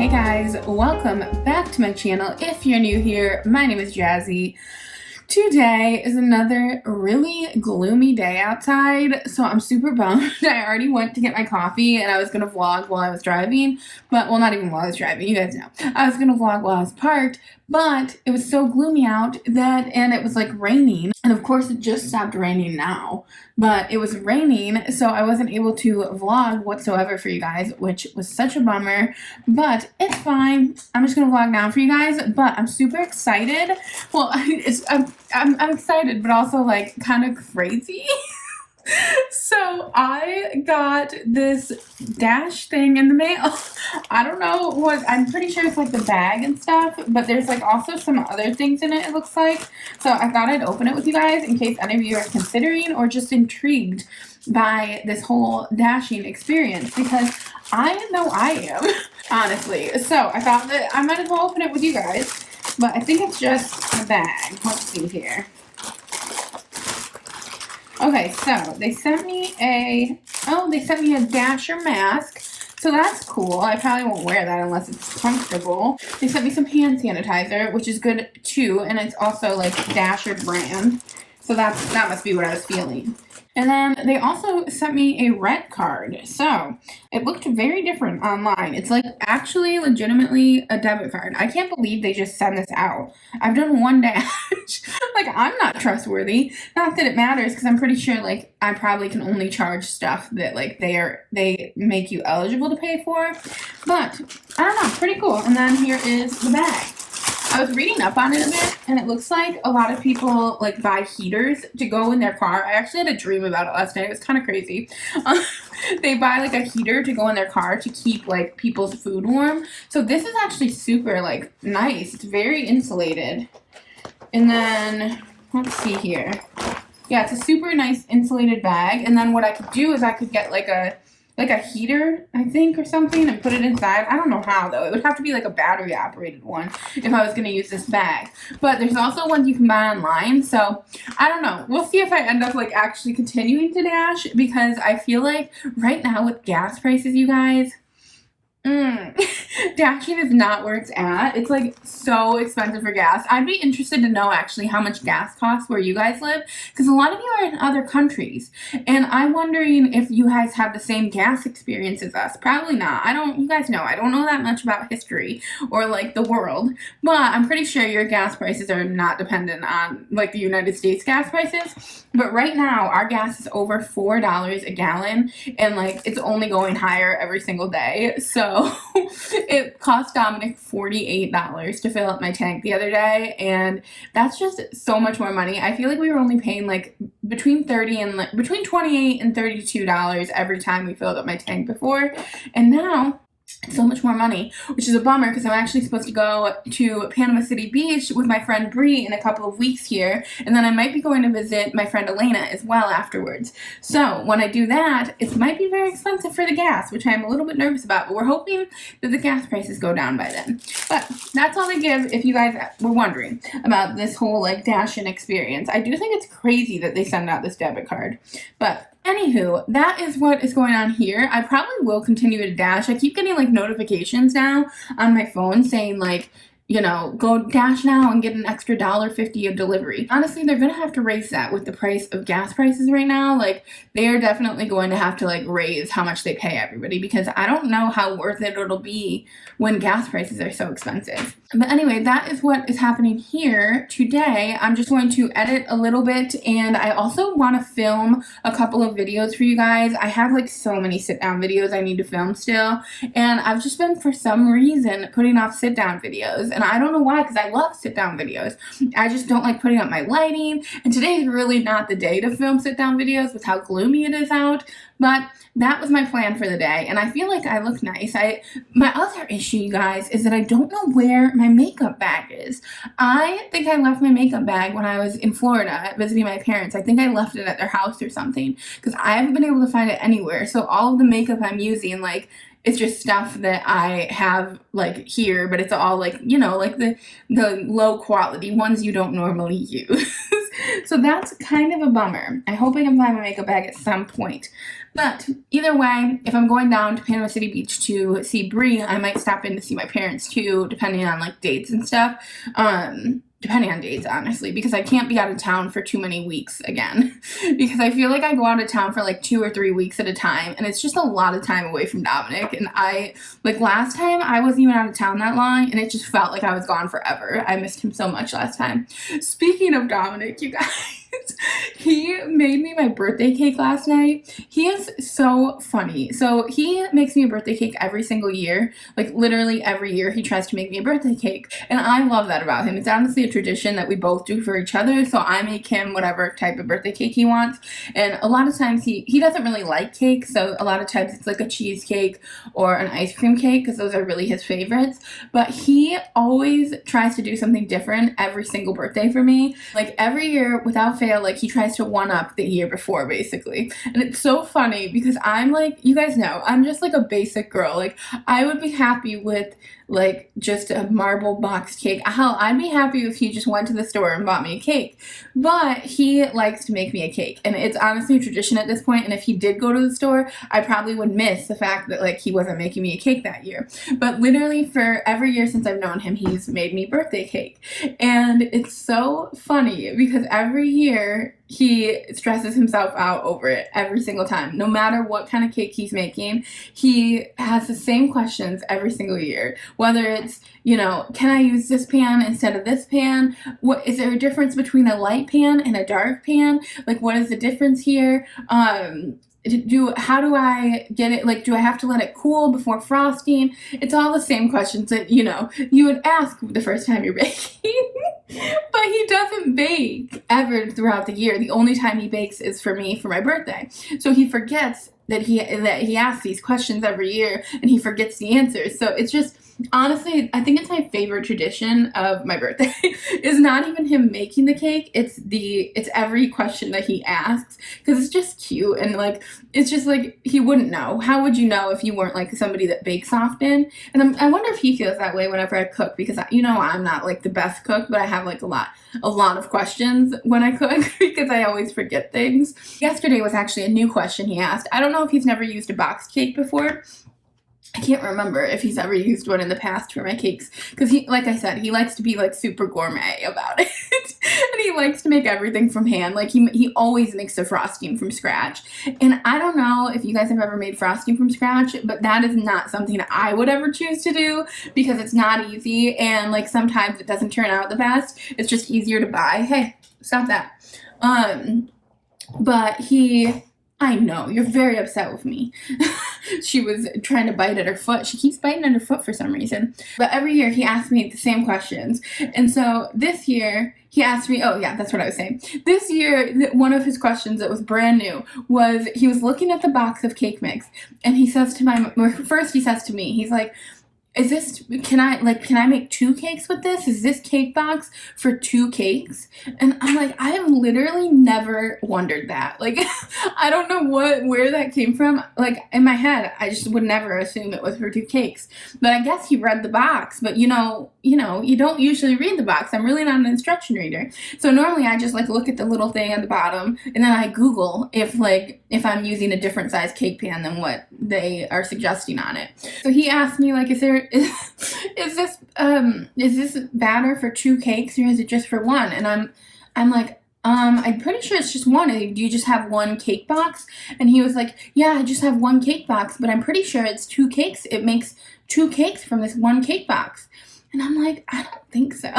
Hey guys, welcome back to my channel. If you're new here, my name is Jazzy. Today is another really gloomy day outside, so I'm super bummed. I already went to get my coffee and I was gonna vlog while I was driving, well, not even while I was driving, you guys know. I was gonna vlog while I was parked, but it was so gloomy out and it was like raining, and of course it just stopped raining now, but it was raining, so I wasn't able to vlog whatsoever for you guys, which was such a bummer, but it's fine. I'm just gonna vlog now for you guys, but I'm super excited. Well, I'm excited, but also like kind of crazy. So I got this Dash thing in the mail. I don't know what, I'm pretty sure it's like the bag and stuff, but there's like also some other things in it looks like. So I thought I'd open it with you guys in case any of you are considering or just intrigued by this whole dashing experience, because I know I am, honestly. So I thought that I might as well open it with you guys, but I think it's just a bag. Let's see here. Okay, so they sent me a Dasher mask, so that's cool. I probably won't wear that unless it's comfortable. They sent me some hand sanitizer, which is good too, and it's also like Dasher brand, so that must be what I was feeling. And then they also sent me a red card, so it looked very different online. It's like actually legitimately a debit card. I can't believe they just send this out. I've done one dash. Like, I'm not trustworthy. Not that it matters, because I'm pretty sure like I probably can only charge stuff that like they make you eligible to pay for. But I don't know, pretty cool. And then here is the bag. I was reading up on it a bit, and it looks like a lot of people like buy heaters to go in their car. I actually had a dream about it last night. It was kind of crazy. They buy like a heater to go in their car to keep like people's food warm. So this is actually super like nice. It's very insulated. And then let's see here. Yeah, it's a super nice insulated bag. And then what I could do is I could get like a heater, I think, or something, and put it inside. I don't know how, though. It would have to be like a battery operated one if I was going to use this bag. But there's also ones you can buy online, so I don't know. We'll see if I end up like actually continuing to dash, because I feel like right now with gas prices, you guys, dashing is not where it's at. It's like so expensive for gas. I'd be interested to know actually how much gas costs where you guys live, because a lot of you are in other countries, and I'm wondering if you guys have the same gas experience as us. Probably not. You guys know I don't know that much about history or like the world, but I'm pretty sure your gas prices are not dependent on like the United States gas prices. But right now our gas is over $4 a gallon, and like it's only going higher every single day. So it cost Dominic $48 to fill up my tank the other day, and that's just so much more money. I feel like we were only paying like between $28 and $32 every time we filled up my tank before, and now it's so much more money, which is a bummer, because I'm actually supposed to go to Panama City Beach with my friend Bree in a couple of weeks here, and then I might be going to visit my friend Elena as well afterwards. So when I do that, it might be very expensive for the gas, which I'm a little bit nervous about, but we're hoping that the gas prices go down by then. But that's all they give if you guys were wondering about this whole like dash-in experience. I do think it's crazy that they send out this debit card, but anywho, that is what is going on here. I probably will continue to dash. I keep getting like notifications now on my phone saying like, you know, go dash now and get an extra $1.50 of delivery. Honestly, they're gonna have to raise that with the price of gas prices right now. Like, they are definitely going to have to like raise how much they pay everybody, because I don't know how worth it it'll be when gas prices are so expensive. But anyway, that is what is happening here today. I'm just going to edit a little bit, and I also want to film a couple of videos for you guys. I have like so many sit down videos I need to film still, and I've just been for some reason putting off sit down videos. And I don't know why, because I love sit-down videos. I just don't like putting up my lighting, and today's really not the day to film sit-down videos with how gloomy it is out, but that was my plan for the day, and I feel like I look nice. My other issue, you guys, is that I don't know where my makeup bag is. I think I left my makeup bag when I was in Florida visiting my parents. I think I left it at their house or something, because I haven't been able to find it anywhere. So all of the makeup I'm using, like, it's just stuff that I have like here, but it's all like, you know, like the low quality ones you don't normally use. So that's kind of a bummer. I hope I can find my makeup bag at some point. But either way, if I'm going down to Panama City Beach to see Bree, I might stop in to see my parents too, depending on like dates and stuff. Depending on dates, honestly, because I can't be out of town for too many weeks again. Because I feel like I go out of town for like 2 or 3 weeks at a time, and it's just a lot of time away from Dominic. And last time, I wasn't even out of town that long, and it just felt like I was gone forever. I missed him so much last time. Speaking of Dominic, you guys, he made me my birthday cake last night. He is so funny. So he makes me a birthday cake every single year. Like literally every year he tries to make me a birthday cake. And I love that about him. It's honestly a tradition that we both do for each other. So I make him whatever type of birthday cake he wants. And a lot of times he doesn't really like cake. So a lot of times it's like a cheesecake or an ice cream cake because those are really his favorites. But he always tries to do something different every single birthday for me. Like every year without fail, like he tries to one up the year before basically. And it's so funny because I'm like, you guys know, I'm just like a basic girl. Like I would be happy with like just a marble box cake. Hell, I'd be happy if he just went to the store and bought me a cake. But he likes to make me a cake. And it's honestly a tradition at this point. And if he did go to the store, I probably would miss the fact that like he wasn't making me a cake that year. But literally for every year since I've known him, he's made me birthday cake. And it's so funny because every year he stresses himself out over it every single time. No matter what kind of cake he's making, he has the same questions every single year. Whether it's, you know, can I use this pan instead of this pan? What is there a difference between a light pan and a dark pan? Like, what is the difference here? How do I get it? Like, do I have to let it cool before frosting? It's all the same questions that, you know, you would ask the first time you're baking. But he doesn't bake ever throughout the year. The only time he bakes is for me for my birthday. So he forgets that he asks these questions every year and he forgets the answers. So it's just, honestly, I think it's my favorite tradition of my birthday is not even him making the cake. It's every question that he asks because it's just cute. And like, it's just like, he wouldn't know. How would you know if you weren't like somebody that bakes often? And I wonder if he feels that way whenever I cook because, you know, I'm not like the best cook, but I have like a lot of questions when I cook because I always forget things. Yesterday was actually a new question he asked. I don't know if he's never used a box cake before. I can't remember if he's ever used one in the past for my cakes because he, like I said, he likes to be like super gourmet about it and he likes to make everything from hand. Like he always makes the frosting from scratch. And I don't know if you guys have ever made frosting from scratch, but that is not something I would ever choose to do because it's not easy and like sometimes it doesn't turn out the best. It's just easier to buy. Hey, stop that. But I know, you're very upset with me. She was trying to bite at her foot. She keeps biting at her foot for some reason. But every year he asks me the same questions. And so this year he asked me, oh yeah, that's what I was saying. This year, one of his questions that was brand new was he was looking at the box of cake mix and he says first he says to me, he's like, can I make 2 cakes with this? Is this cake box for 2 cakes? And I'm like, I have literally never wondered that. Like, I don't know where that came from. Like, in my head, I just would never assume it was for 2 cakes. But I guess he read the box. But you don't usually read the box. I'm really not an instruction reader. So normally I just like look at the little thing at the bottom and then I Google if I'm using a different size cake pan than what they are suggesting on it. So he asked me like, is this batter for 2 cakes or is it just for 1? And I'm like, I'm pretty sure it's just 1. Do you just have 1 cake box? And he was like, yeah, I just have 1 cake box, but I'm pretty sure it's 2 cakes. It makes 2 cakes from this 1 cake box. And I'm like, I don't think so.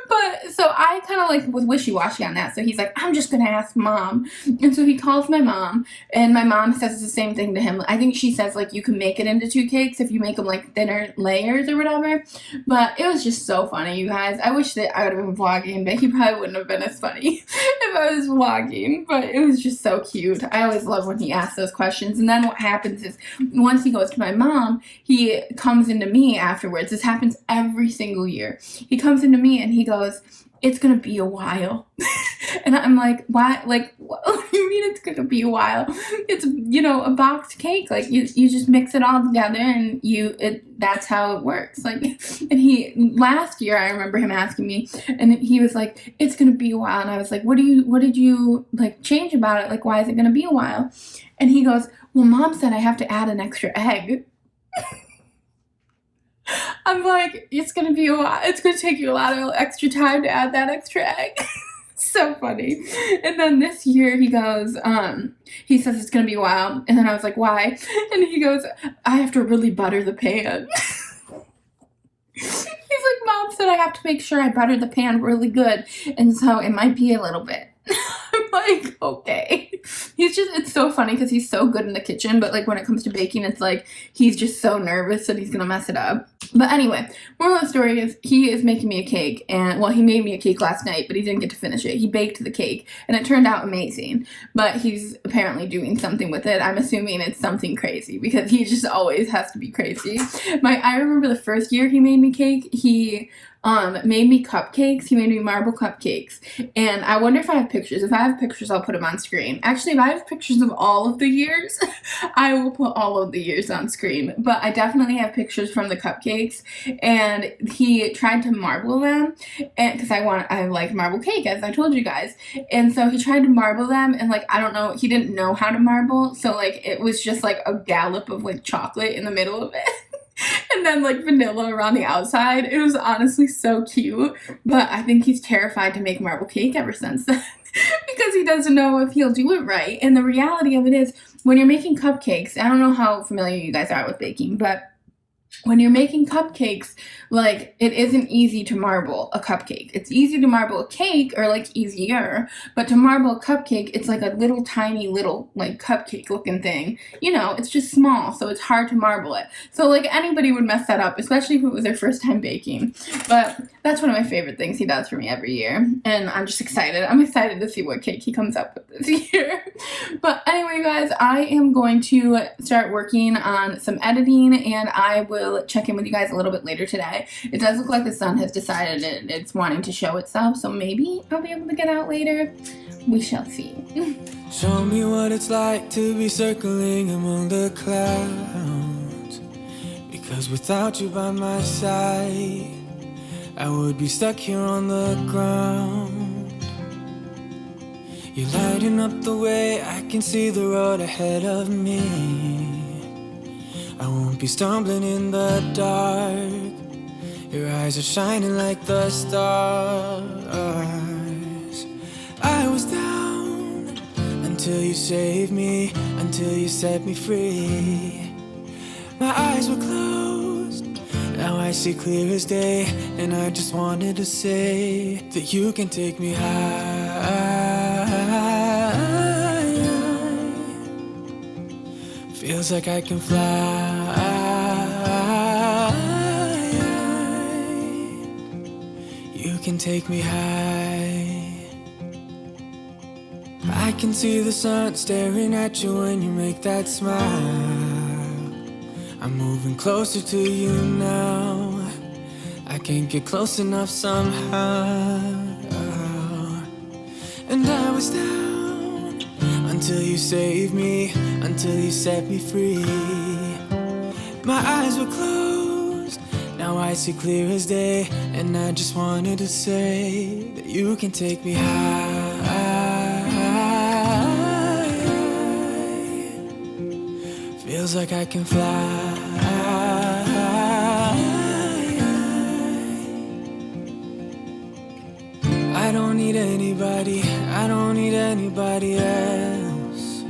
But so I kind of like was wishy-washy on that. So he's like, I'm just going to ask mom. And so he calls my mom and my mom says the same thing to him. I think she says like you can make it into 2 cakes if you make them like thinner layers or whatever. But it was just so funny, you guys. I wish that I would have been vlogging, but he probably wouldn't have been as funny if I was vlogging. But it was just so cute. I always love when he asks those questions. And then what happens is once he goes to my mom, he comes into me afterwards. This happens every single year. He comes into me and he goes, it's going to be a while. And I'm like, why? Like, what do you mean it's gonna be a while? It's, a boxed cake. Like, you just mix it all together and that's how it works. Like, and last year, I remember him asking me, and he was like, it's gonna be a while. And I was like, what did you, like, change about it? Like, why is it gonna be a while? And he goes, well, Mom said I have to add an extra egg. I'm like, it's gonna be a while. It's gonna take you a lot of extra time to add that extra egg. So funny. And then this year he goes, he says it's gonna be a while. And then I was like, why? And he goes, I have to really butter the pan. He's like, Mom said I have to make sure I butter the pan really good. And so it might be a little bit. I'm like, okay. It's so funny because he's so good in the kitchen, but like when it comes to baking, it's like he's just so nervous that he's gonna mess it up. But anyway, moral of the story is he is making me a cake, and well, he made me a cake last night, but he didn't get to finish it. He baked the cake, and it turned out amazing. But he's apparently doing something with it. I'm assuming it's something crazy because he just always has to be crazy. I remember the first year he made me cake, he made me cupcakes. He made me marble cupcakes. And I wonder if I have pictures. If I have pictures, I'll put them on screen. Actually, if I have pictures of all of the years, I will put all of the years on screen. But I definitely have pictures from the cupcakes. And he tried to marble them, and because I like marble cake, as I told you guys. And so he tried to marble them, and like, I don't know, he didn't know how to marble. So like, it was just like a gallop of like chocolate in the middle of it. And then like vanilla around the outside. It was honestly so cute. But I think he's terrified to make marble cake ever since then. Because he doesn't know if he'll do it right. And the reality of it is, when you're making cupcakes, I don't know how familiar you guys are with baking, but when you're making cupcakes, like, it isn't easy to marble a cupcake. It's easy to marble a cake, or like easier, but to marble a cupcake, it's like a little tiny little like cupcake looking thing. It's just small, so it's hard to marble it. So like anybody would mess that up, especially if it was their first time baking. But that's one of my favorite things he does for me every year, and I'm just excited. I'm excited to see what cake he comes up with this year. But anyway, guys, I am going to start working on some editing, and I will check in with you guys a little bit later today. It does look like the sun has decided it's wanting to show itself, so maybe I'll be able to get out later. We shall see. Show me what it's like to be circling among the clouds, because without you by my side, I would be stuck here on the ground. You're lighting up the way, I can see the road ahead of me. I won't be stumbling in the dark. Your eyes are shining like the stars. I was down until you saved me, until you set me free. My eyes were closed, now I see clear as day. And I just wanted to say that you can take me high. Feels like I can fly. You can take me high. I can see the sun staring at you when you make that smile. I'm moving closer to you now. I can't get close enough somehow. And I was down until you saved me, until you set me free. My eyes were closed, now I see clear as day. And I just wanted to say that you can take me high. Feels like I can fly. I don't need anybody, I don't need anybody else.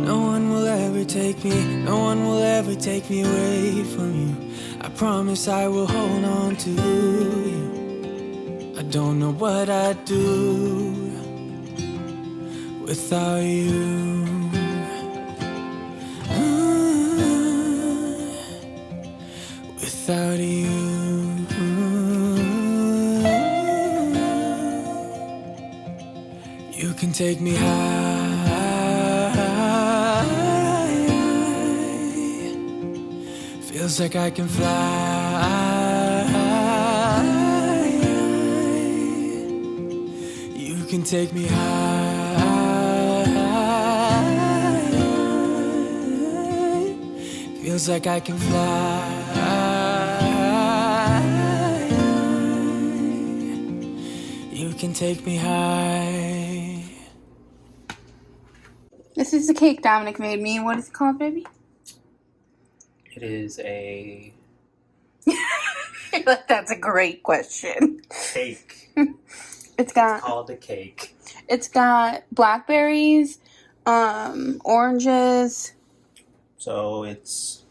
No one will ever take me, no one will ever take me away from you. I promise I will hold on to you. I don't know what I'd do without you. Without you. You can take me high. Feels like I can fly. can take me high. Feels like I can fly. You can take me high. This is the cake Dominic made me. What is it called, baby? It is a That's a great question. cake. It's called a cake. It's got blackberries, oranges. So it's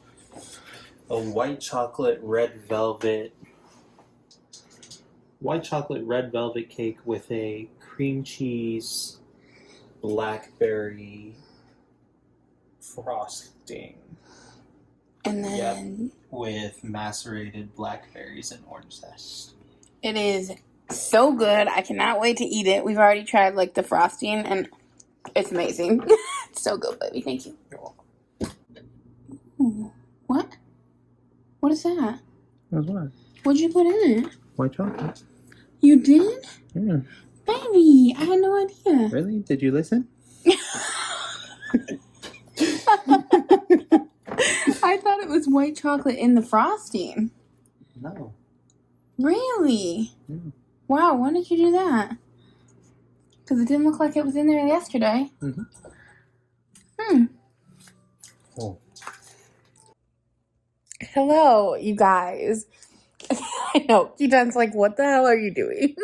a white chocolate red velvet cake with a cream cheese blackberry frosting. And then with macerated blackberries and orange zest. It is so good. I cannot wait to eat it. We've already tried like the frosting and it's amazing. It's so good, baby. Thank you. You're welcome. Ooh, what? What is that? What's what? What'd you put in it? White chocolate. You did? Yeah. Baby, I had no idea. Really? Did you listen? I thought it was white chocolate in the frosting. No. Really? Yeah. Wow, when did you do that? Because it didn't look like it was in there yesterday. Mm-hmm. Oh. Hello, you guys. I know, Keaton's like, what the hell are you doing?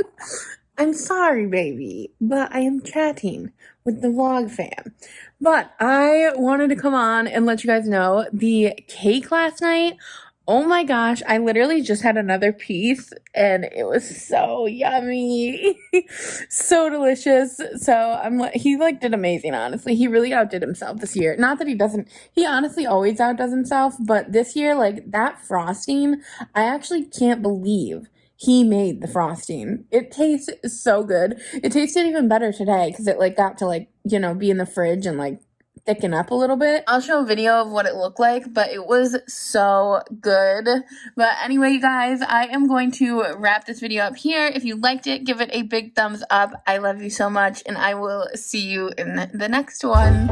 I'm sorry, baby, but I am chatting with the vlog fam. But I wanted to come on and let you guys know the cake last night. Oh my gosh, I literally just had another piece and it was so yummy. So delicious. So he did amazing, honestly. He really outdid himself this year. Not that he honestly always outdoes himself, but this year, like that frosting, I actually can't believe he made the frosting. It tastes so good. It tasted even better today because it got to be in the fridge and thicken up a little bit. I'll show a video of what it looked like, but it was so good. But anyway, you guys, I am going to wrap this video up here. If you liked it, give it a big thumbs up. I love you so much, and I will see you in the next one.